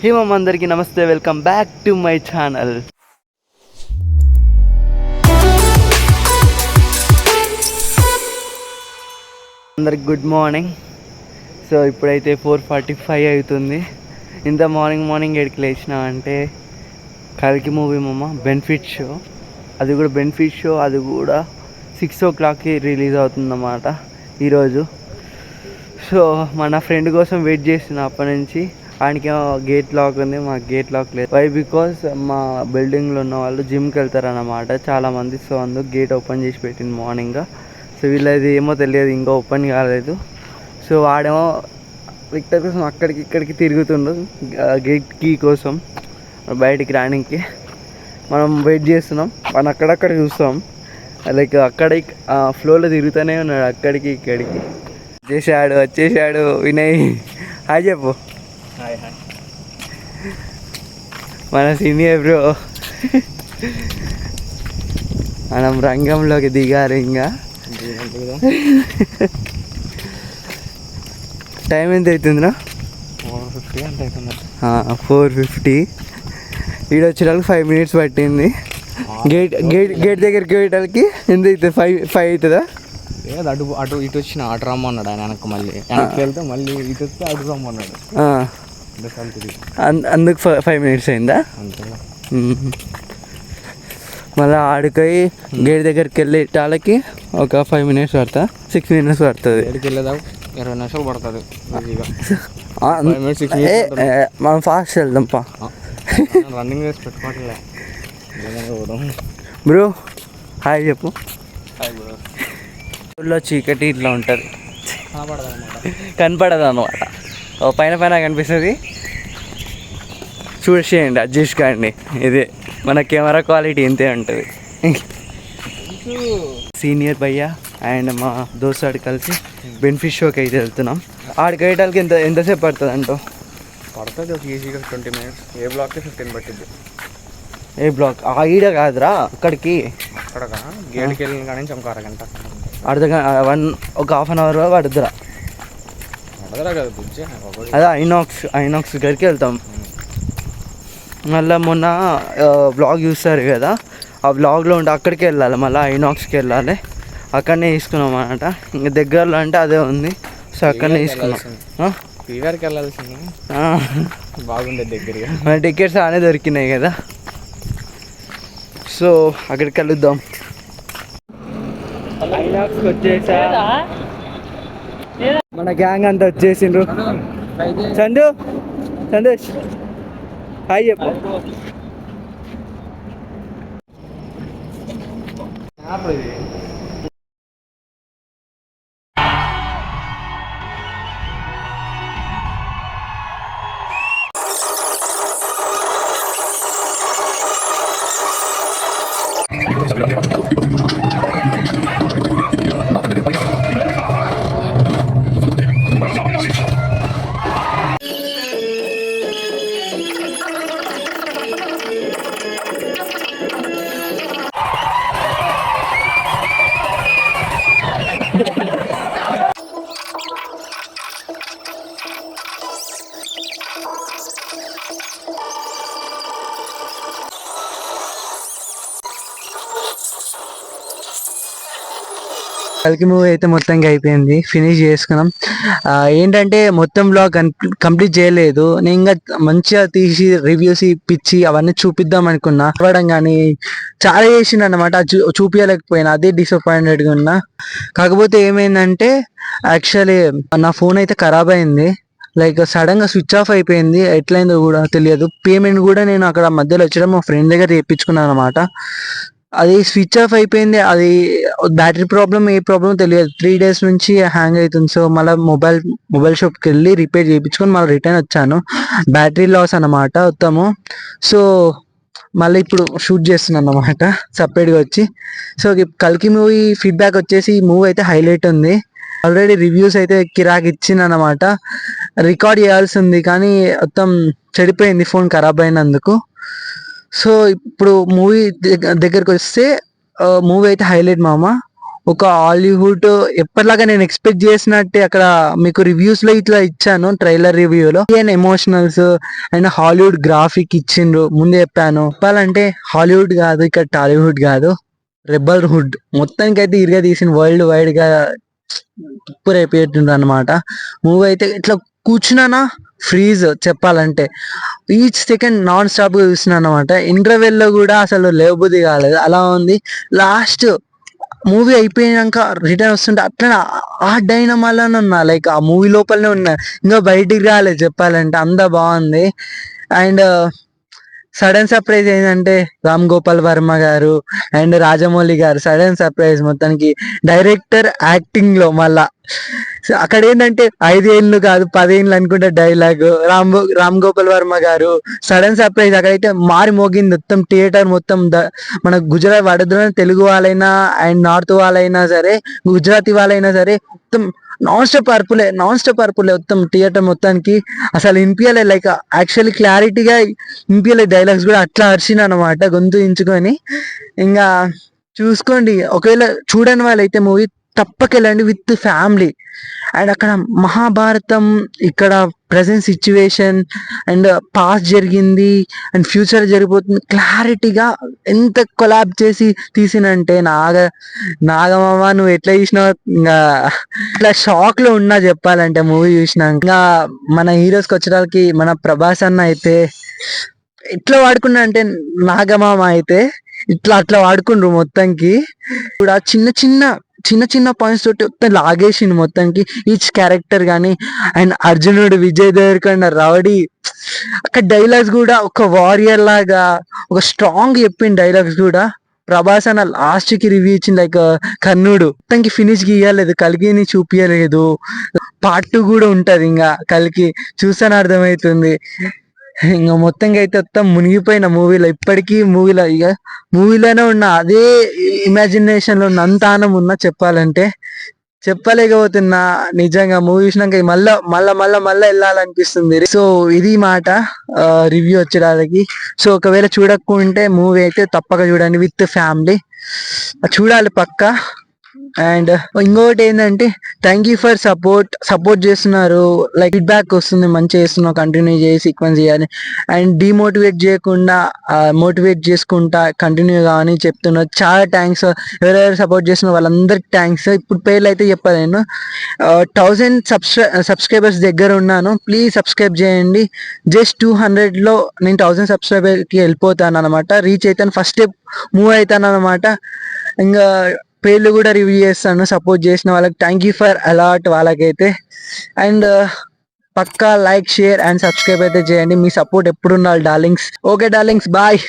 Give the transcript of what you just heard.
హే మామ, అందరికీ నమస్తే, welcome back to my channel. అందరికి గుడ్ మార్నింగ్. సో ఇప్పుడైతే 4:45 అవుతుంది. ఇంత మార్నింగ్ ఎడికి లేచినా అంటే కల్కి మూవీ మామ, బెనిఫిట్ షో. అది కూడా 6 o'clockకి రిలీజ్ అవుతుందన్నమాట ఈరోజు. సో మన ఫ్రెండ్ కోసం వెయిట్ చేస్తున్నా అప్పటి నుంచి. ఆయనకి గేట్ లాక్ ఉంది, మాకు గేట్ లాక్ లేదు. వై బికాస్ మా బిల్డింగ్లో ఉన్న వాళ్ళు జిమ్కి వెళ్తారన్నమాట చాలామంది. సో అందుకు గేట్ ఓపెన్ చేసి పెట్టింది మార్నింగ్గా. సో వీళ్ళది ఏమో తెలియదు, ఇంకా ఓపెన్ కాలేదు. సో వాడేమో విక్టర్ కోసం అక్కడికి ఇక్కడికి తిరుగుతుండు గేట్ కీ కోసం బయటికి రానికి. మనం వెయిట్ చేస్తున్నాం, మనం అక్కడక్కడ చూస్తాం. లైక్ అక్కడ ఫ్లోలో తిరుగుతూనే ఉన్నాడు అక్కడికి ఇక్కడికి. వచ్చేసాడు వినయ్. హాయ్ చెప్పు. Hi hi. మన సీనియర్ బ్రో మనం రంగంలోకి దిగారు. ఇంకా టైం ఎంత అవుతుందిరా? 4:50 అంత అవుతుంది. 4:50. ఈడు వచ్చేటప్పుడు 5 minutes పట్టింది. గేట్ దగ్గరికి పోయేటానికి ఎంత అవుతుంది? 5 అవుతుందా? అటు ఇటు వచ్చిన అటు రమ్మన్నాడు ఆయన. వెనక్కి మళ్ళీ వెనక్కి వెళ్తే మళ్ళీ ఇటు వస్తే అటు రమ్మన్నాడు. అందుకు 5 minutes అయిందా? అంతేనా. మళ్ళీ ఆడిపోయి గేట్ దగ్గరికి వెళ్ళేటాలకి ఒక 5 minutes పడుతుంది, 6 minutes పడుతుంది. గేట్కి వెళ్ళేదాకా 20 నిమిషాలు పడుతుంది. మనం ఫాస్ట్ వెళ్దాం పా. రన్నింగ్ రేస్ పెట్టుకోవట్లే బ్రో. హాయ్ చెప్పు. Hi bro. ఊళ్ళో చీకటి ఇట్లా ఉంటుంది, కనపడదు అనమాట. పైన కనిపిస్తుంది. చూసేయండి, అడ్జస్ట్ కాండి. ఇదే మన కెమెరా క్వాలిటీ ఇంతే ఉంటుంది. సీనియర్ భయ్య అండ్ మా దోస్తాడు కలిసి బెనిఫిట్ షోకి అయితే వెళ్తున్నాం. ఆడికి వేయటానికి ఎంతసేపు పడుతుంది అంటూ? పడుతుంది ఒక ఈజీగా 20 minutes. ఏ బ్లాక్కి 15 పట్టింది. ఏ బ్లాక్? ఈడ కాదురా, అక్కడికి. అక్కడ గేట్కి వెళ్ళిన కానీ ఇంకొక అరగంట. ఒక ½ an hour పడుతురా. అదే ఐనాక్స్ దగ్గరికి వెళ్తాం. మళ్ళీ మొన్న బ్లాగ్ చూస్తారు కదా, ఆ బ్లాగ్లో ఉంటే అక్కడికి వెళ్ళాలి, మళ్ళీ ఐనాక్స్కి వెళ్ళాలి. అక్కడనే తీసుకున్నాం అన్నమాట. ఇంకా దగ్గరలో అంటే అదే ఉంది, సో అక్కడనే తీసుకున్నాం. ఫీవర్కి వెళ్ళాల్సింది, బాగుండేది దగ్గరగా. మన టికెట్స్ అనే దొరికినాయి కదా, సో అక్కడికి వెళ్దాం. ఐనాక్స్కి వచ్చేసా, మన గ్యాంగ్ అంతా వచ్చేసిండ్రు. సందేశ్ హాయ్ చెప్పు. కల్కి మూవీ అయితే మొత్తంగా అయిపోయింది, ఫినిష్ చేసుకున్నాం. ఏంటంటే మొత్తం బ్లాగ్ కంప్లీట్ చేయలేదు. నేను ఇంకా మంచిగా తీసి రివ్యూస్ ఇప్పించి అవన్నీ చూపిద్దాం అనుకున్నా. ఇవ్వడం కానీ చాలా చేసిండు అనమాట, చూపించలేకపోయినా. అదే డిసప్పాయింటెడ్గా ఉన్నా. కాకపోతే ఏమైందంటే యాక్చువల్లీ నా ఫోన్ అయితే ఖరాబ్ అయింది. లైక్ సడన్గా స్విచ్ ఆఫ్ అయిపోయింది, ఎట్లయిందో కూడా తెలియదు. పేమెంట్ కూడా నేను అక్కడ మధ్యలో వచ్చడం మా ఫ్రెండ్ దగ్గర చేయించుకున్నాను అనమాట. అది స్విచ్ ఆఫ్ అయిపోయింది. అది బ్యాటరీ ప్రాబ్లం, ఏ ప్రాబ్లం తెలియదు. 3 days నుంచి హ్యాంగ్ అవుతుంది. సో మళ్ళీ మొబైల్ షాప్కి వెళ్ళి రిపేర్ చేయించుకొని మళ్ళీ రిటర్న్ వచ్చాను. బ్యాటరీ లాస్ అన్నమాట మొత్తము. సో మళ్ళీ ఇప్పుడు షూట్ చేస్తున్నాను అన్నమాట సపరేట్గా వచ్చి. సో కల్కి మూవీ ఫీడ్బ్యాక్ వచ్చేసి ఈ మూవీ అయితే హైలైట్ ఉంది. ఆల్రెడీ రివ్యూస్ అయితే కిరాక్ ఇచ్చింది అన్నమాట. రికార్డ్ చేయాల్సి ఉంది కానీ మొత్తం చెడిపోయింది ఫోన్ ఖరాబ్ అయినందుకు. సో ఇప్పుడు మూవీ దగ్గరకు వస్తే మూవీ అయితే హైలైట్ మామ. ఒక హాలీవుడ్ ఎప్పటిలాగా నేను ఎక్స్పెక్ట్ చేసినట్టే అక్కడ మీకు రివ్యూస్ లో ఇట్లా ఇచ్చాను, ట్రైలర్ రివ్యూలో ఎమోషనల్స్ అండ్ హాలీవుడ్ గ్రాఫిక్ ఇచ్చిండ్రు. ముందే చెప్పాలంటే హాలీవుడ్ కాదు, ఇక్కడ టాలీవుడ్ కాదు, రెబల్ హుడ్ మొత్తానికి అయితే ఇరుగా తీసిన వరల్డ్ వైడ్ గా సూపర్ అయిపోయిండ్రు అనమాట. మూవీ అయితే ఇట్లా కూర్చున్నానా ఫ్రీజ్ చెప్పాలంటే, ఈచ్ సెకండ్ నాన్ స్టాప్ గా చూస్తున్నా అనమాట. ఇంటర్వెల్ లో కూడా అసలు లేవబుద్ధి కాలేదు, అలా ఉంది. లాస్ట్ మూవీ అయిపోయినాక రిటర్న్ వస్తుంటే అట్లా ఆ డైనమాలోనే ఉన్నా, లైక్ ఆ మూవీ లోపలనే ఉన్నా, ఇంకా బయటికి రాలేదు చెప్పాలంటే, అంత బాగుంది. అండ్ సడన్ సర్ప్రైజ్ ఏంటంటే రామ్ గోపాల్ వర్మ గారు అండ్ రాజమౌళి గారు సడన్ సర్ప్రైజ్ మొత్తానికి డైరెక్టర్ యాక్టింగ్ లో మళ్ళా. అక్కడ ఏంటంటే 5 ఏళ్ళు కాదు 10 ఏళ్ళు అనుకుంటే డైలాగ్ రామ్ గోపాల్ వర్మ గారు సడన్ సర్ప్రైజ్. అక్కడైతే మారి మోగింది మొత్తం థియేటర్ మొత్తం. మన గుజరాత్ వడోదర తెలుగు వాళ్ళైనా అండ్ నార్త్ వాళ్ళైనా సరే, గుజరాతీ వాళ్ళైనా సరే మొత్తం నాన్ స్టాప్ అరుపులే మొత్తం థియేటర్ మొత్తానికి. అసలు వినిపించలే, లైక్ యాక్చువల్లీ క్లారిటీగా వినిపించలే డైలాగ్స్ కూడా, అట్లా అరిచిన అనమాట గొంతు ఇంచుకొని. ఇంకా చూసుకోండి, ఒకవేళ చూడని వాళ్ళైతే మూవీ తప్పకెళ్ళండి విత్ ఫ్యామిలీ. అండ్ అక్కడ మహాభారతం, ఇక్కడ ప్రజెంట్ సిచ్యువేషన్ అండ్ పాస్ట్ జరిగింది అండ్ ఫ్యూచర్ జరిగిపోతుంది క్లారిటీగా ఎంత కొలాబ్ చేసి తీసినంటే, నాగమామ నువ్వు ఎట్లా చూసినావు, ఇంకా ఇట్లా షాక్ లో ఉన్నా చెప్పాలంటే మూవీ చూసినాక. ఇంకా మన హీరోస్కి వచ్చేటానికి మన ప్రభాస్ అన్న అయితే ఎట్లా వాడుకున్నా అంటే, నాగమామ అయితే అట్లా వాడుకుండ్రు మొత్తంకి కూడా. చిన్న చిన్న పాయింట్స్ తోటి మొత్తం లాగేసిండు మొత్తానికి ఈచ్ క్యారెక్టర్ గానీ. అండ్ అర్జునుడు, విజయ్ దేవరకొండ, రౌడీ, అక్కడ డైలాగ్స్ కూడా ఒక వారియర్ లాగా ఒక స్ట్రాంగ్ చెప్పింది డైలాగ్స్ కూడా. ప్రభాస్ అన్న లాస్ట్ కి రివ్యూ ఇచ్చింది, లైక్ కర్ణుడు మొత్తానికి ఫినిష్ గీయలేదు, కలికిని చూపించలేదు. పార్ట్ 2 కూడా ఉంటది, ఇంకా కలికి చూస్తానే అర్థమవుతుంది. ఇంకా మొత్తంగా అయితే మొత్తం మునిగిపోయిన మూవీలో, ఇప్పటికీ మూవీలోనే ఉన్నా, అదే ఇమాజినేషన్ లో ఉన్న, అంత ఆనం ఉన్నా చెప్పాలంటే. చెప్పలేకపోతున్నా నిజంగా. మూవీ చూసినాక మళ్ళా వెళ్ళాలనిపిస్తుంది. సో ఇది మాట రివ్యూ వచ్చేదానికి. సో ఒకవేళ చూడకుంటే మూవీ అయితే తప్పక చూడండి విత్ ఫ్యామిలీ, చూడాలి పక్కా. అండ్ ఇంకొకటి ఏంటంటే, థ్యాంక్ యూ ఫర్ సపోర్ట్ చేస్తున్నారు, లైక్ ఫీడ్బ్యాక్ వస్తుంది, మంచిగా చేస్తున్నావు, కంటిన్యూ చేసి సీక్వెన్స్ చేయాలి. అండ్ డిమోటివేట్ చేయకుండా మోటివేట్ చేసుకుంటా కంటిన్యూ కావని చెప్తున్నారు. చాలా థ్యాంక్స్ ఎవరెవరు సపోర్ట్ చేస్తున్నారు వాళ్ళందరికి థ్యాంక్స్. ఇప్పుడు పేర్లు అయితే చెప్పాను నేను. 1000 సబ్స్క్రైబర్స్ దగ్గర ఉన్నాను, ప్లీజ్ సబ్స్క్రైబ్ చేయండి. జస్ట్ 200లో నేను 1000 సబ్స్క్రైబర్కి వెళ్ళిపోతాను అనమాట, రీచ్ అవుతాను, ఫస్ట్ స్టెప్ మూవ్ అవుతాను అనమాట. ఇంకా పేర్లు కూడా రివ్యూ చేస్తాను. సపోర్ట్ చేసిన వాళ్ళకి థ్యాంక్ యూ ఫర్ అలాట్ వాళ్ళకైతే. అండ్ పక్కా లైక్, షేర్ అండ్ సబ్స్క్రైబ్ అయితే చేయండి. మీ సపోర్ట్ ఎప్పుడు ఉండాలి డార్లింగ్స్. Okay darlings, bye.